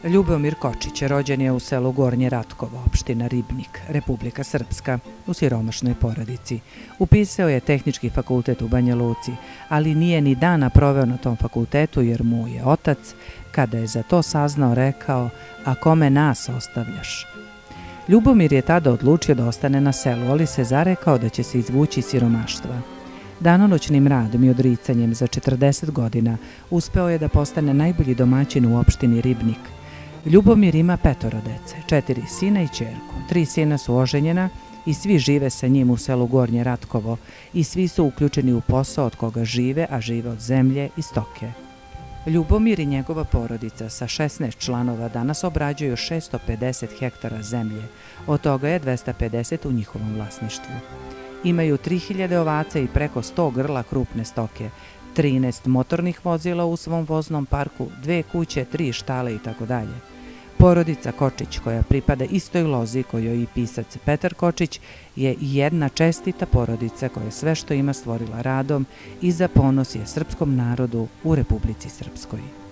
Ljubomir Kočić rođen je u selu Gornje Ratkovo, opština Ribnik, Republika Srpska, u siromašnoj porodici. Upisao je Tehnički fakultet u Banja Luci, ali nije ni dana proveo na tom fakultetu jer mu je otac, kada je za to saznao, rekao: "A kome nas ostavljaš?" Ljubomir je tada odlučio da ostane na selu, ali se zarekao da će se izvući iz siromaštva. Danonoćnim radom i odricanjem za 40 godina uspeo je da postane najbolji domaćin u opštini Ribnik. Ljubomir ima 5 dece, 4 sina i ćerku. 3 sina su oženjena i svi žive sa njim u selu Gornje Ratkovo i svi su uključeni u posao od koga žive, a žive od zemlje i stoke. Ljubomir i njegova porodica sa 16 članova danas obrađuju 650 hektara zemlje, od toga je 250 u njihovom vlasništvu. Imaju 3000 ovaca i preko 100 grla krupne stoke, 13 motornih vozila u svom voznom parku, 2 kuće, 3 štale itd. Porodica Kočić, koja pripada istoj lozi kojoj i pisac Petar Kočić, je jedna čestita porodica koja sve što ima stvorila radom i za ponos je srpskom narodu u Republici Srpskoj.